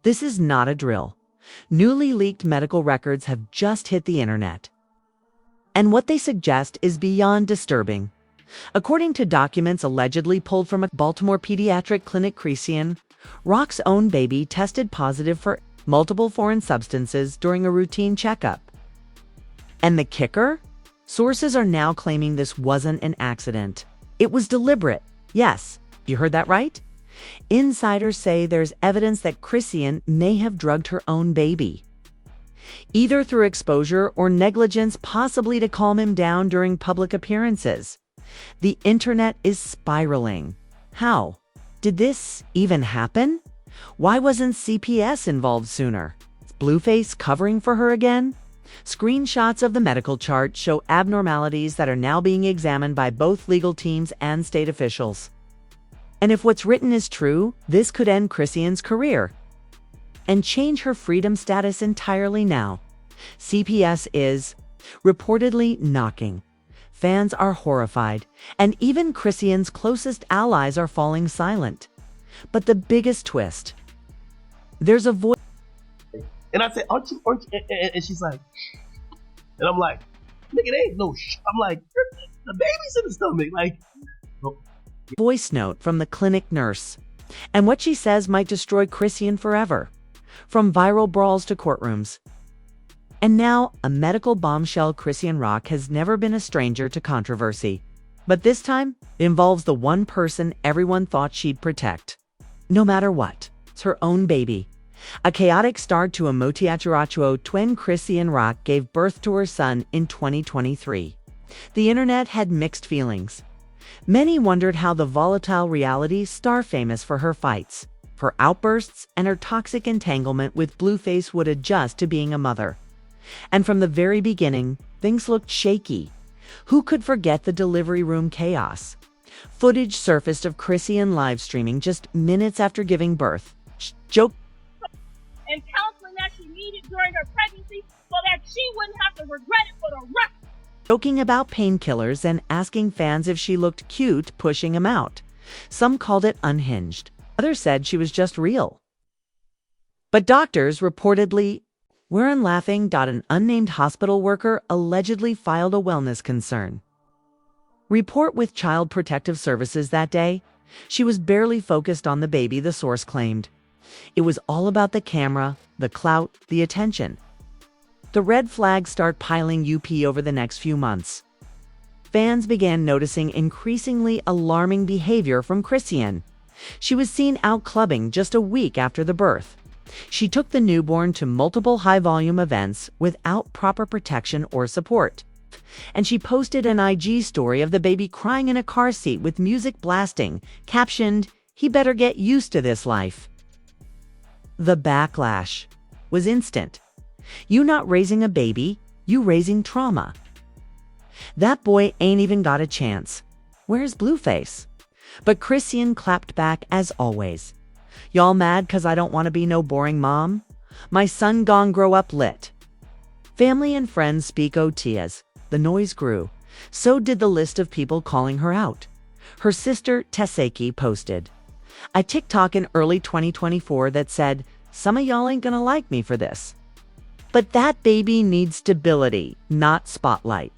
This is not a drill. Newly leaked medical records have just hit the internet. And what they suggest is beyond disturbing. According to documents allegedly pulled from a Baltimore pediatric clinic, Chrisean, Rock's own baby tested positive for multiple foreign substances during a routine checkup. And the kicker? Sources are now claiming this wasn't an accident. It was deliberate. Yes, you heard that right? Insiders say there's evidence that Chrisean may have drugged her own baby, either through exposure or negligence, possibly to calm him down during public appearances. The internet is spiraling. How? Did this even happen? Why wasn't CPS involved sooner? Is Blueface covering for her again? Screenshots of the medical chart show abnormalities that are now being examined by both legal teams and state officials. And if what's written is true, this could end Chrisean's career and change her freedom status entirely now. CPS is reportedly knocking. Fans are horrified, and even Chrisean's closest allies are falling silent. But the biggest twist, there's a voice. And I said, aren't you? And she's like, and I'm like, nigga, there ain't no I'm like, the baby's in the stomach. Like, voice note from the clinic nurse. And what she says might destroy Chrisean forever. From viral brawls to courtrooms. And now, a medical bombshell. Chrisean Rock has never been a stranger to controversy. But this time, it involves the one person everyone thought she'd protect. No matter what. It's her own baby. A chaotic start to a Motiachirachuo twin. Chrisean Rock gave birth to her son in 2023. The internet had mixed feelings. Many wondered how the volatile reality star famous for her fights, her outbursts, and her toxic entanglement with Blueface would adjust to being a mother. And from the very beginning, things looked shaky. Who could forget the delivery room chaos? Footage surfaced of Chrisean live streaming just minutes after giving birth. Joke. And counseling that she needed during her pregnancy so that she wouldn't have to regret it for the rest. Joking about painkillers and asking fans if she looked cute pushing him out. Some called it unhinged. Others said she was just real. But doctors reportedly weren't laughing. An unnamed hospital worker allegedly filed a wellness concern report with Child Protective Services that day. She was barely focused on the baby, the source claimed. It was all about the camera, the clout, the attention. The red flags start piling up over the next few months. Fans began noticing increasingly alarming behavior from Chrisean. She was seen out clubbing just a week after the birth. She took the newborn to multiple high-volume events without proper protection or support. And she posted an IG story of the baby crying in a car seat with music blasting, captioned, "He better get used to this life." The backlash was instant. You not raising a baby, you raising trauma. That boy ain't even got a chance. Where's Blueface? But Chrisean clapped back as always. Y'all mad cause I don't want to be no boring mom? My son gon' grow up lit. Family and friends speak OTs. The noise grew. So did the list of people calling her out. Her sister Teseki posted a TikTok in early 2024 that said, "Some of y'all ain't gonna like me for this. But that baby needs stability, not spotlight."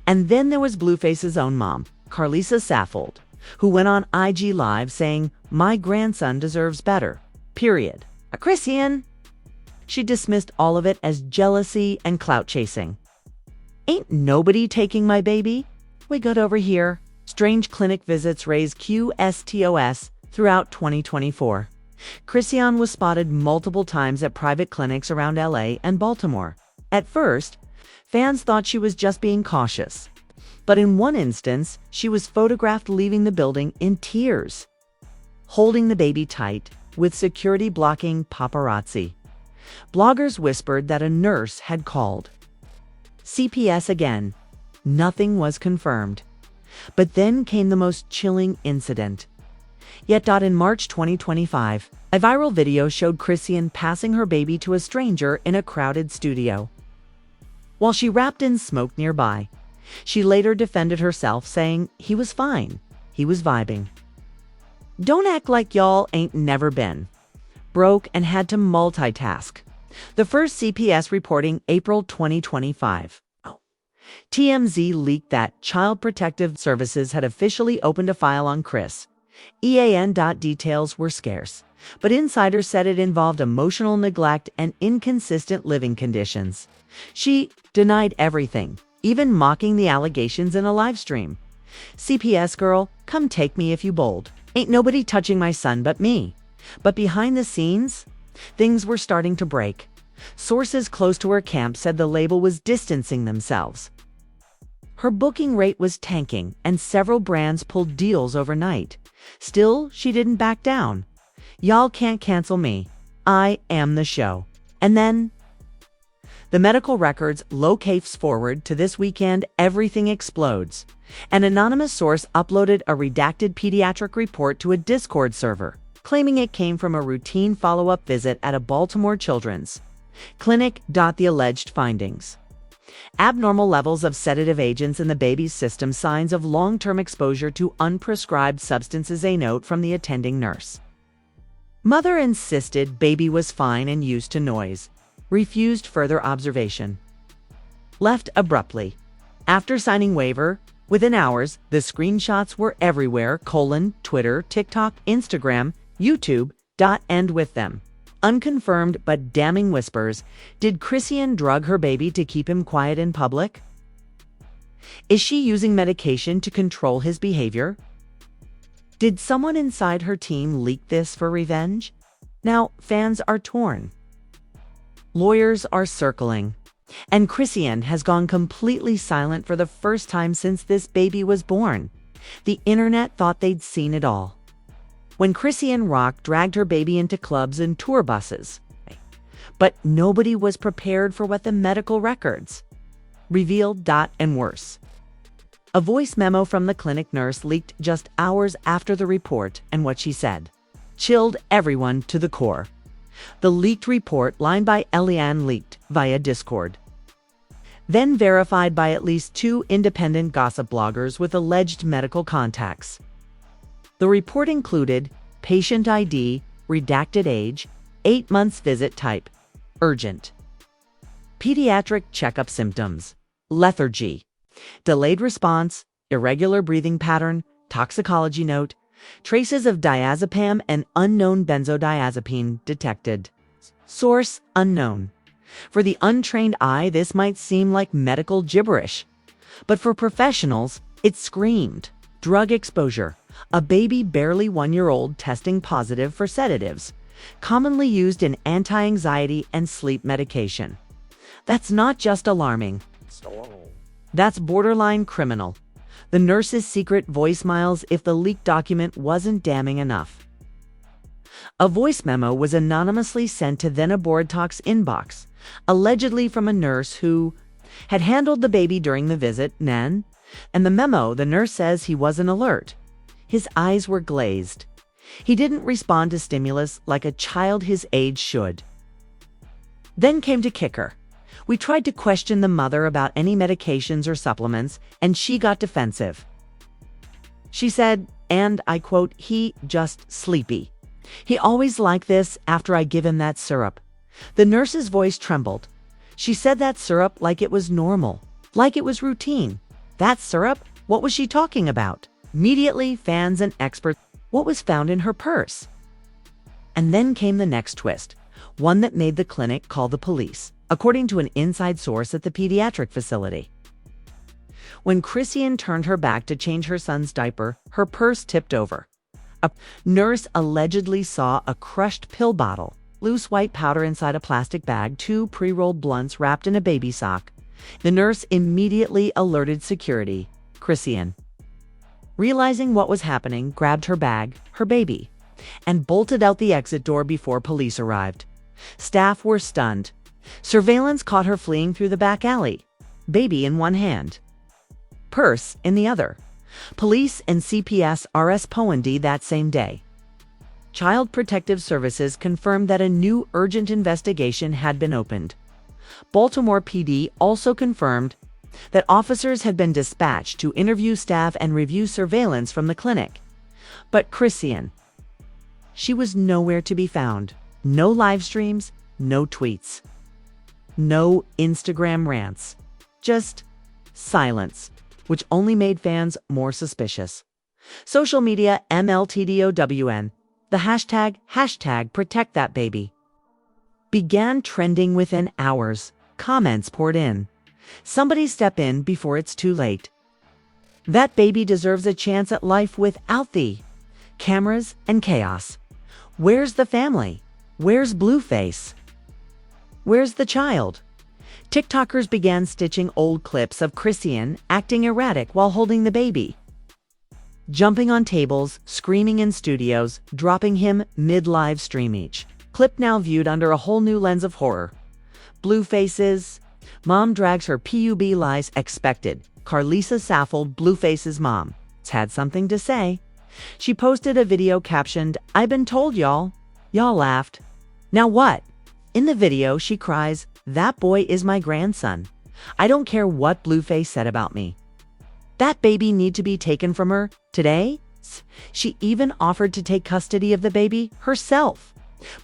And then there was Blueface's own mom, Carlisa Saffold, who went on IG Live saying, "My grandson deserves better. Period." A Chrisean. She dismissed all of it as jealousy and clout chasing. Ain't nobody taking my baby? We good over here. Strange clinic visits raised QSTOS throughout 2024. Chrisean was spotted multiple times at private clinics around LA and Baltimore. At first, fans thought she was just being cautious. But in one instance, she was photographed leaving the building in tears, holding the baby tight, with security blocking paparazzi. Bloggers whispered that a nurse had called CPS again. Nothing was confirmed. But then came the most chilling incident. Yet in March 2025, a viral video showed Chrisean passing her baby to a stranger in a crowded studio. While she wrapped in smoke nearby, she later defended herself, saying he was fine, he was vibing. Don't act like y'all ain't never been. broke, and had to multitask. The first CPS reporting April 2025. TMZ leaked that Child Protective Services had officially opened a file on Chris. Details were scarce, but insiders said it involved emotional neglect and inconsistent living conditions. She denied everything, even mocking the allegations in a live stream. CPS girl, come take me if you bold. Ain't nobody touching my son but me. But behind the scenes, things were starting to break. Sources close to her camp said the label was distancing themselves. Her booking rate was tanking, and several brands pulled deals overnight. Still, she didn't back down. Y'all can't cancel me. I am the show. And then the medical records locates forward to this weekend. Everything explodes. An anonymous source uploaded a redacted pediatric report to a Discord server, claiming it came from a routine follow-up visit at a Baltimore children's clinic. The alleged findings: abnormal levels of sedative agents in the baby's system, signs of long-term exposure to unprescribed substances. A note from the attending nurse: mother insisted baby was fine and used to noise. Refused further observation. Left abruptly. After signing waiver, within hours, the screenshots were everywhere: Twitter, TikTok, Instagram, YouTube. End with them. Unconfirmed but damning whispers. Did Chrisean drug her baby to keep him quiet in public? Is she using medication to control his behavior? Did someone inside her team leak this for revenge? Now, fans are torn. Lawyers are circling. And Chrisean has gone completely silent for the first time since this baby was born. The internet thought they'd seen it all. When Chrisean Rock dragged her baby into clubs and tour buses. But nobody was prepared for what the medical records revealed. And worse. A voice memo from the clinic nurse leaked just hours after the report, and what she said chilled everyone to the core. The leaked report, line by Eliane, leaked via Discord, then verified by at least 2 independent gossip bloggers with alleged medical contacts. The report included patient ID, redacted age, 8 months visit type, urgent, pediatric checkup symptoms, lethargy, delayed response, irregular breathing pattern, toxicology note, traces of diazepam and unknown benzodiazepine detected. Source unknown. For the untrained eye, this might seem like medical gibberish, but for professionals, it screamed drug exposure. A baby barely 1-year-old testing positive for sedatives, commonly used in anti-anxiety and sleep medication. That's not just alarming. That's borderline criminal. The nurse's secret voicemails if the leaked document wasn't damning enough. A voice memo was anonymously sent to then aboard Talk's inbox, allegedly from a nurse who had handled the baby during the visit. And the memo, the nurse says he wasn't alert. His eyes were glazed. He didn't respond to stimulus like a child his age should. Then came to kicker. We tried to question the mother about any medications or supplements, and she got defensive. She said, and I quote, "He just sleepy. He always like this after I give him that syrup." The nurse's voice trembled. She said that syrup like it was normal, like it was routine. That syrup? What was she talking about? Immediately, fans and experts, what was found in her purse? And then came the next twist, one that made the clinic call the police, according to an inside source at the pediatric facility. When Chrisean turned her back to change her son's diaper, her purse tipped over. A nurse allegedly saw a crushed pill bottle, loose white powder inside a plastic bag, 2 pre-rolled blunts wrapped in a baby sock. The nurse immediately alerted security. Chrisean, realizing what was happening, grabbed her bag, her baby, and bolted out the exit door before police arrived. Staff were stunned. Surveillance caught her fleeing through the back alley, baby in one hand, purse in the other. Police and CPS responded that same day. Child Protective Services confirmed that a new urgent investigation had been opened. Baltimore PD also confirmed that officers had been dispatched to interview staff and review surveillance from the clinic. But Chrisean, she was nowhere to be found. No live streams, no tweets, no Instagram rants, just silence, which only made fans more suspicious. Social media MLTDOWN, the hashtag protect that baby, began trending within hours. Comments poured in. Somebody step in before it's too late. That baby deserves a chance at life without the cameras and chaos. Where's the family? Where's Blueface? Where's the child? TikTokers began stitching old clips of Chrisean acting erratic while holding the baby, jumping on tables, screaming in studios, dropping him mid-live stream. Each clip now viewed under a whole new lens of horror. Blueface's mom drags her pub lies expected. Carlisa Saffold, Blueface's mom, had something to say. She posted a video captioned, "I've been told y'all." Y'all laughed. Now what? In the video, she cries, "That boy is my grandson. I don't care what Blueface said about me. That baby need to be taken from her today." She even offered to take custody of the baby herself.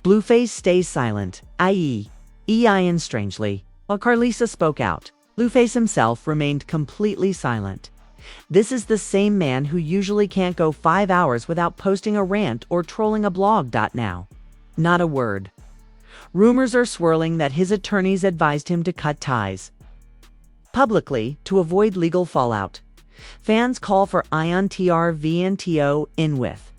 Blueface stays silent, i.e., Ian strangely, while Carlisa spoke out. Blueface himself remained completely silent. This is the same man who usually can't go 5 hours without posting a rant or trolling a blog. Now, not a word. Rumors are swirling that his attorneys advised him to cut ties publicly to avoid legal fallout. Fans call for Ion TRVNTO in with.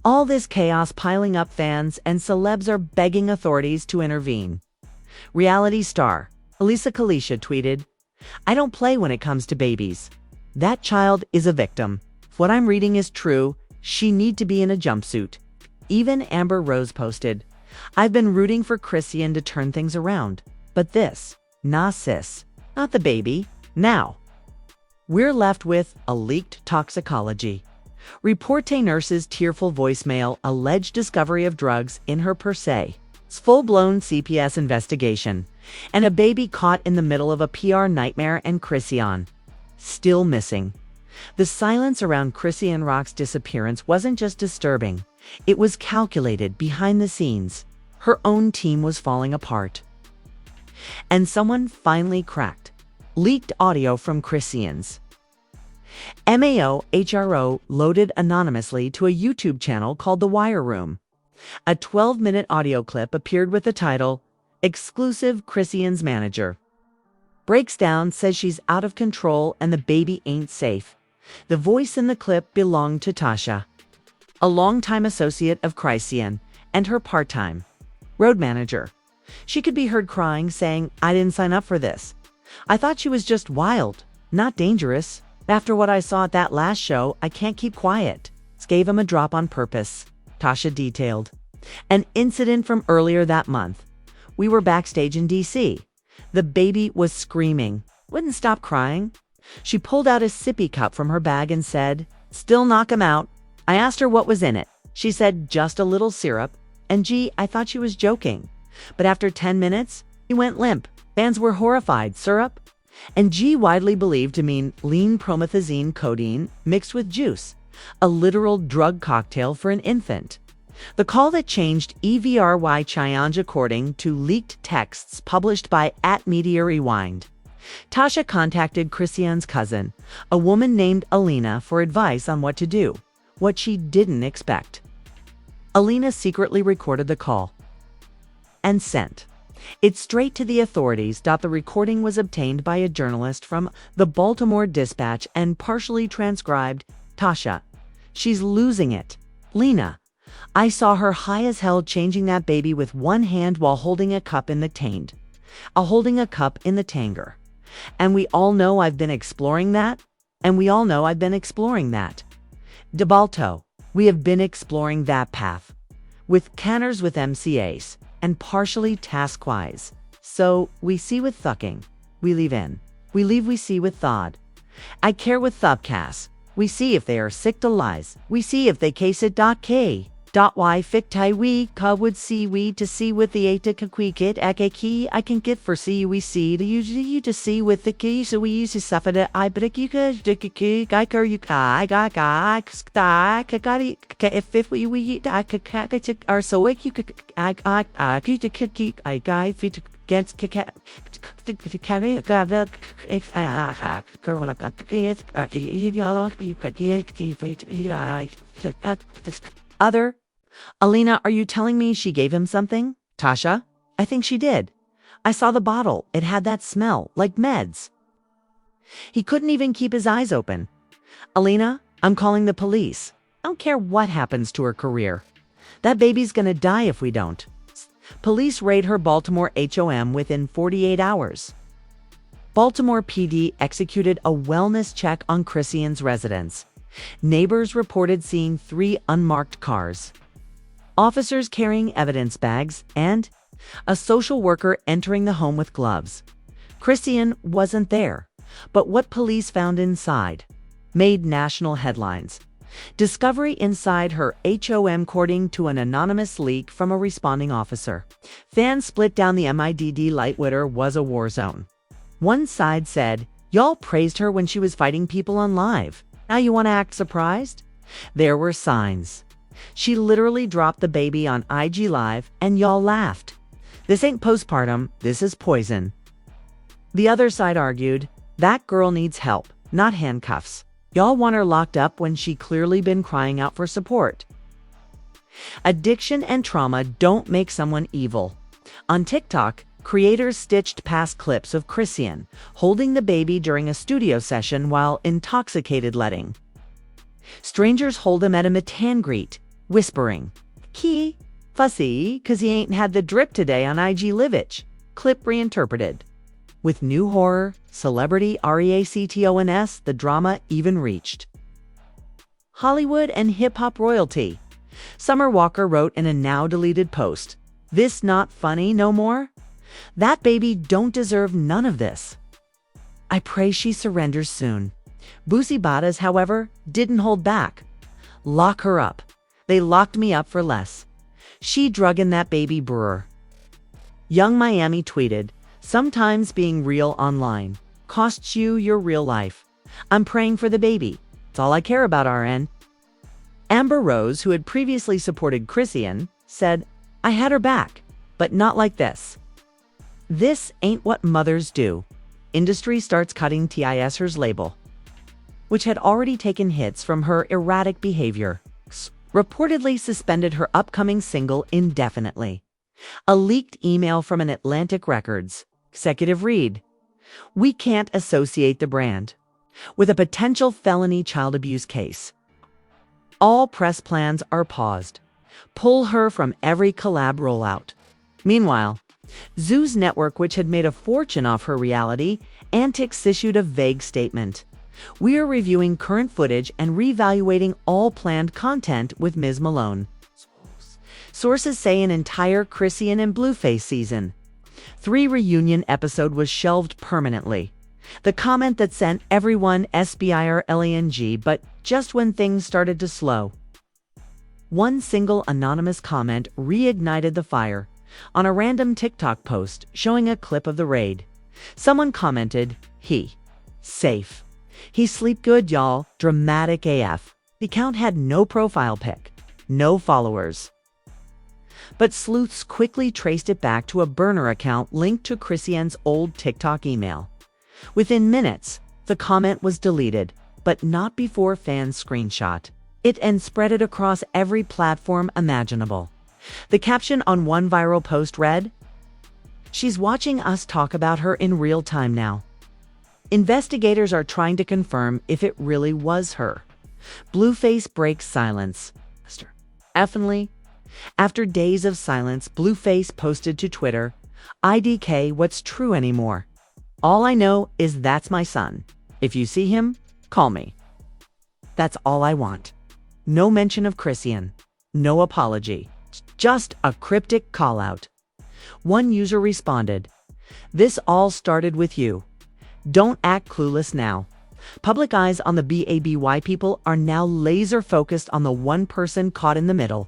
All this chaos piling up, fans and celebs are begging authorities to intervene. Reality star Elisa Kalisha tweeted, "I don't play when it comes to babies. That child is a victim. If what I'm reading is true, she need to be in a jumpsuit." Even Amber Rose posted, "I've been rooting for Chrisean to turn things around, but this, nah sis, not the baby." Now, we're left with a leaked toxicology. Reporte nurse's tearful voicemail, alleged discovery of drugs in her per se. Full-blown CPS investigation, and a baby caught in the middle of a PR nightmare, and Chrisean still missing. The silence around Chrisean Rock's disappearance wasn't just disturbing, it was calculated behind the scenes. Her own team was falling apart. And someone finally cracked. Leaked audio from Chrisean's MAO/HRO loaded anonymously to a YouTube channel called The Wire Room. A 12-minute audio clip appeared with the title, "Exclusive Chrisean's Manager Breaks Down, Says She's Out of Control and the Baby Ain't Safe." The voice in the clip belonged to Tasha, a longtime associate of Chrisean and her part-time road manager. She could be heard crying, saying, "I didn't sign up for this. I thought she was just wild, not dangerous. After what I saw at that last show, I can't keep quiet. Gave him a drop on purpose." Tasha detailed an incident from earlier that month. "We were backstage in DC. The baby was screaming, wouldn't stop crying. She pulled out a sippy cup from her bag and said, 'Still knock him out.' I asked her what was in it. She said, 'Just a little syrup.' And gee, I thought she was joking. But after 10 minutes, he went limp. Fans were horrified. Syrup? And G widely believed to mean lean promethazine codeine mixed with juice, a literal drug cocktail for an infant. The call that changed EVRY Challenge according to leaked texts published by @MediaRewind. Tasha contacted Chrisean's cousin, a woman named Alina, for advice on what to do, what she didn't expect. Alina secretly recorded the call and sent it straight to the authorities. The recording was obtained by a journalist from the Baltimore Dispatch and partially transcribed. "Tasha, she's losing it. Lena, I saw her high as hell changing that baby with one hand while holding a cup in the tanger. And we all know I've been exploring that. DeBalto, we have been exploring that path. With canners with MCAs. And partially task-wise. So, we see with thucking. We leave in. We leave we see with thawed. I care with thubcast. We see if they are sick to lies. We see if they case it. K. Y ficti we ka would see we to see with the a to kit aka key I can get for see we see to use you to see with the key so we use to suffer the I break you ka you ka if we I are so wake you I guy fit gets carry other. Alina, are you telling me she gave him something? Tasha, I think she did. I saw the bottle. It had that smell, like meds. He couldn't even keep his eyes open. Alina, I'm calling the police. I don't care what happens to her career. That baby's gonna die if we don't. Police raid her Baltimore HOM within 48 hours. Baltimore PD executed a wellness check on Chrisean's residence. Neighbors reported seeing 3 unmarked cars, officers carrying evidence bags, and a social worker entering the home with gloves. Chrisean wasn't there, but what police found inside made national headlines. Discovery inside her HOM according to an anonymous leak from a responding officer. Fans split down the MIDD Lightwitter was a war zone. One side said, y'all praised her when she was fighting people on live. Now you want to act surprised? There were signs. She literally dropped the baby on IG Live and y'all laughed. This ain't postpartum, this is poison. The other side argued, that girl needs help, not handcuffs. Y'all want her locked up when she clearly been crying out for support. Addiction and trauma don't make someone evil. On TikTok, creators stitched past clips of Chrisean holding the baby during a studio session while intoxicated letting strangers hold him at a meet and greet, whispering, "Key, fussy, 'cause he ain't had the drip today on IG Livich." Clip reinterpreted. With new horror, celebrity REACTONS, the drama even reached Hollywood and hip-hop royalty. Summer Walker wrote in a now-deleted post, "This not funny no more? That baby don't deserve none of this. I pray she surrenders soon." Boosie Badas, however, didn't hold back. Lock her up. They locked me up for less. She drugging that baby brewer. Young Miami tweeted, "Sometimes being real online costs you your real life. I'm praying for the baby. It's all I care about, RN." Amber Rose, who had previously supported Chrisean, said, "I had her back, but not like this. This ain't what mothers do." Industry starts cutting TIS's label, which had already taken hits from her erratic behavior, reportedly suspended her upcoming single indefinitely. A leaked email from an Atlantic Records executive read, "We can't associate the brand with a potential felony child abuse case. All press plans are paused. Pull her from every collab rollout." Meanwhile, Zeus Network, which had made a fortune off her reality antics, issued a vague statement. "We are reviewing current footage and reevaluating all planned content with Ms. Malone." Sources say an entire Chrisean and Blueface season 3 reunion episode was shelved permanently. The comment that sent everyone SBIRLANG, but just when things started to slow. One single anonymous comment reignited the fire. On a random TikTok post showing a clip of the raid, someone commented, "He safe. He sleep good, y'all. Dramatic AF." The account had no profile pic, no followers. But sleuths quickly traced it back to a burner account linked to Chrisean's old TikTok email. Within minutes, the comment was deleted, but not before fans screenshot it and spread it across every platform imaginable. The caption on one viral post read, "She's watching us talk about her in real time now. Investigators are trying to confirm if it really was her." Blueface breaks silence. Effingly. After days of silence, Blueface posted to Twitter, "IDK, what's true anymore? All I know is that's my son. If you see him, call me. That's all I want." No mention of Chrisean. No apology. Just a cryptic call-out. One user responded, "This all started with you. Don't act clueless now." Public eyes on the BABY people are now laser-focused on the one person caught in the middle.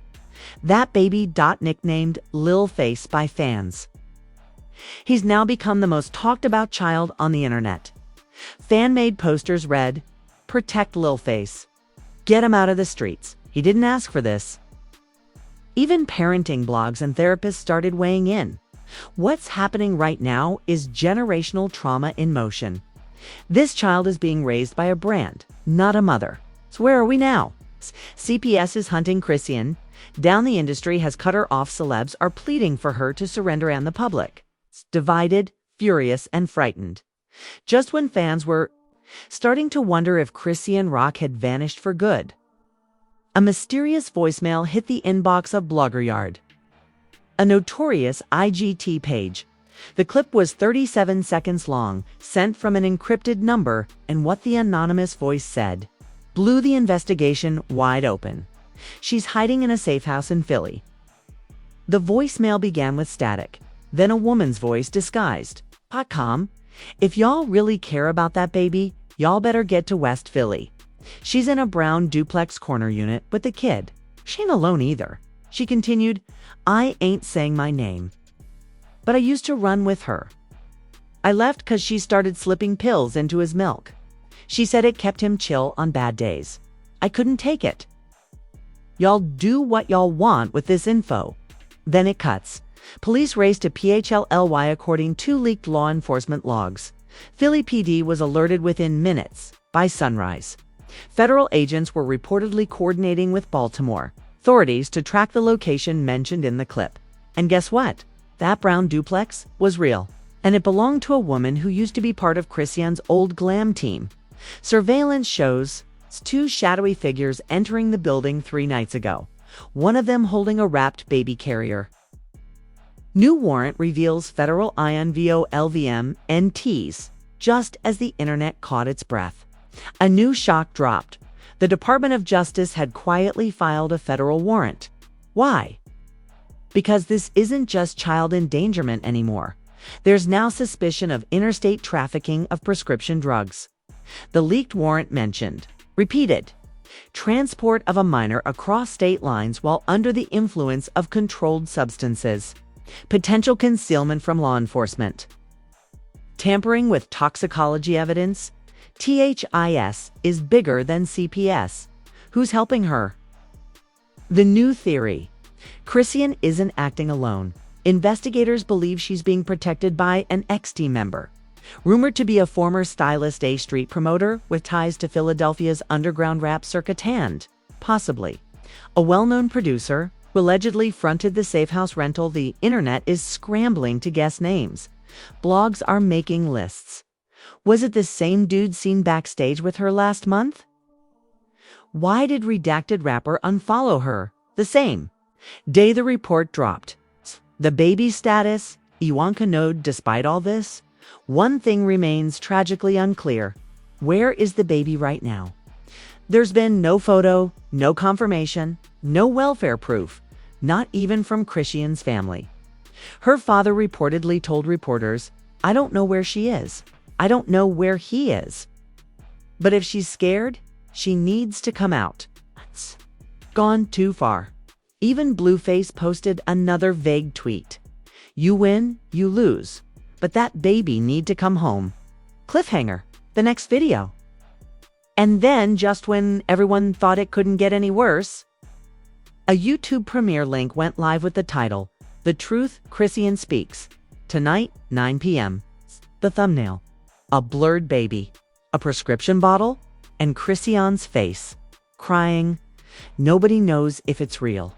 That baby nicknamed Blueface by fans. He's now become the most talked about child on the internet. Fan-made posters read, "Protect Blueface. Get him out of the streets. He didn't ask for this." Even parenting blogs and therapists started weighing in. What's happening right now is generational trauma in motion. This child is being raised by a brand, not a mother. So where are we now? CPS is hunting Chrisean. Down the industry has cut her off. Celebs are pleading for her to surrender, and the public divided, furious, and frightened. Just when fans were starting to wonder if Chrisean Rock had vanished for good, a mysterious voicemail hit the inbox of BloggerYard, a notorious IGT page. The clip was 37 seconds long, sent from an encrypted number, and what the anonymous voice said blew the investigation wide open. "She's hiding in a safe house in Philly." The voicemail began with static, then a woman's voice disguised. "Com, if y'all really care about that baby, y'all better get to West Philly. She's in a brown duplex corner unit with the kid. She ain't alone either." She continued, "I ain't saying my name, but I used to run with her. I left 'cause she started slipping pills into his milk. She said it kept him chill on bad days. I couldn't take it. Y'all do what y'all want with this info." Then it cuts. Police raced to PHLLY according to leaked law enforcement logs. Philly PD was alerted within minutes. By sunrise, federal agents were reportedly coordinating with Baltimore authorities to track the location mentioned in the clip. And guess what? That brown duplex was real, and it belonged to a woman who used to be part of Chrisean's old glam team. Surveillance shows two shadowy figures entering the building 3 nights ago, one of them holding a wrapped baby carrier. New warrant reveals federal INVO and tease, just as the internet caught its breath. A new shock dropped. The Department of Justice had quietly filed a federal warrant. Why? Because this isn't just child endangerment anymore. There's now suspicion of interstate trafficking of prescription drugs. The leaked warrant mentioned, repeated, transport of a minor across state lines while under the influence of controlled substances, potential concealment from law enforcement, tampering with toxicology evidence. THIS is bigger than CPS. Who's helping her? The new theory. Chrisean isn't acting alone. Investigators believe she's being protected by an ex-team member, rumored to be a former Stylist A street promoter with ties to Philadelphia's underground rap circuit, and possibly a well-known producer who allegedly fronted the safe house rental. The internet is scrambling to guess names. Blogs are making lists. Was it the same dude seen backstage with her last month? Why did redacted rapper unfollow her? The same day the report dropped. The baby status, Iwanka Node. Despite all this, one thing remains tragically unclear. Where is the baby right now? There's been no photo, no confirmation, no welfare proof, not even from Chrisean's family. Her father reportedly told reporters, "I don't know where she is. I don't know where he is. But if she's scared, she needs to come out." It's gone too far. Even Blueface posted another vague tweet. "You win, you lose. But that baby need to come home." Cliffhanger, the next video. And then, just when everyone thought it couldn't get any worse, a YouTube premiere link went live with the title, "The Truth Chrisean Speaks." Tonight, 9 p.m. The thumbnail. A blurred baby, a prescription bottle, and Chrisean's face, crying. Nobody knows if it's real.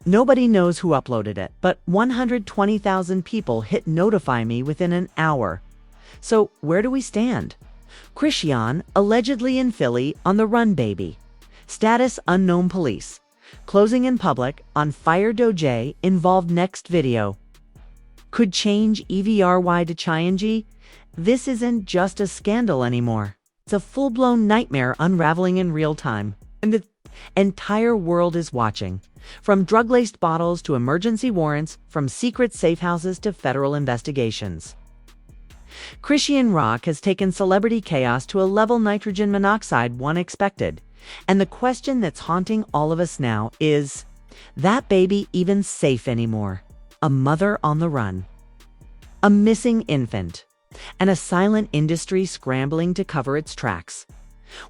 Nobody knows who uploaded it, but 120,000 people hit notify me within an hour. So where do we stand? Chrisean, allegedly in Philly, on the run, baby. Status unknown. Police closing in public on Fire Doje involved. Next video. Could change EVRY to Chianji? This isn't just a scandal anymore. It's a full-blown nightmare unraveling in real time. And the entire world is watching. From drug-laced bottles to emergency warrants, from secret safe houses to federal investigations. Chrisean Rock has taken celebrity chaos to a level nitrogen monoxide one expected. And the question that's haunting all of us now is, That baby even safe anymore? A mother on the run. A missing infant. And a silent industry scrambling to cover its tracks.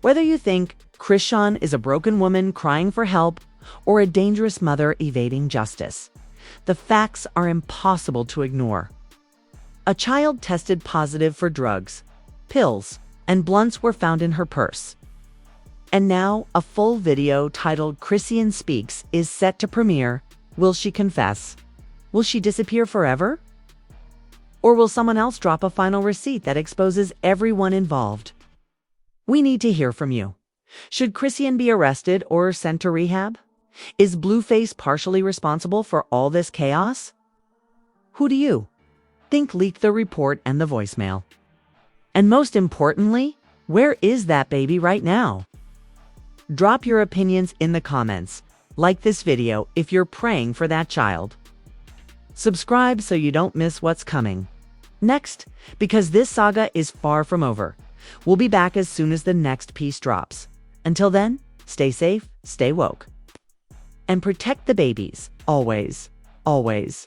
Whether you think Chrisean is a broken woman crying for help or a dangerous mother evading justice, the facts are impossible to ignore. A child tested positive for drugs, pills, and blunts were found in her purse. And now, a full video titled Chrisean Speaks is set to premiere. Will she confess? Will she disappear forever? Or will someone else drop a final receipt that exposes everyone involved? We need to hear from you. Should Chrisean be arrested or sent to rehab? Is Blueface partially responsible for all this chaos? Who do you think leaked the report and the voicemail? And most importantly, where is that baby right now? Drop your opinions in the comments. Like this video if you're praying for that child. Subscribe so you don't miss what's coming next, because this saga is far from over. We'll be back as soon as the next piece drops. Until then, stay safe, stay woke, and protect the babies, always, always.